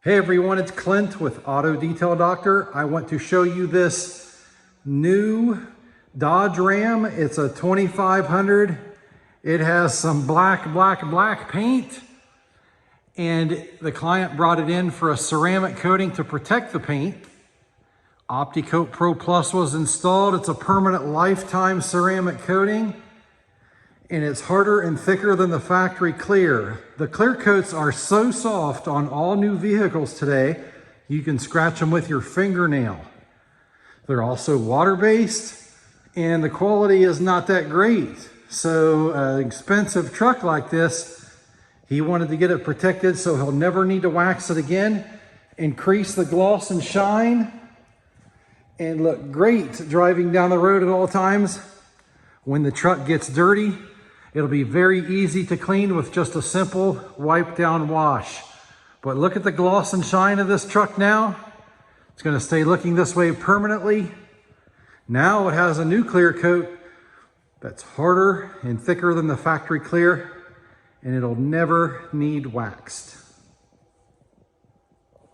Hey everyone, it's Clint with Auto Detail Doctor. I want to show you this new Dodge Ram. It's a 2500. It has some black paint, and the client brought it in for a ceramic coating to protect the paint. Opti Coat Pro Plus was installed. It's a permanent lifetime ceramic coating, and it's harder and thicker than the factory clear. The clear coats are so soft on all new vehicles today, you can scratch them with your fingernail. They're also water-based, and the quality is not that great. So an expensive truck like this, he wanted to get it protected so he'll never need to wax it again, increase the gloss and shine, and look great driving down the road at all times. When the truck gets dirty, it'll be very easy to clean with just a simple wipe down wash. But look at the gloss and shine of this truck now. It's going to stay looking this way permanently. Now it has a new clear coat that's harder and thicker than the factory clear, and it'll never need waxed.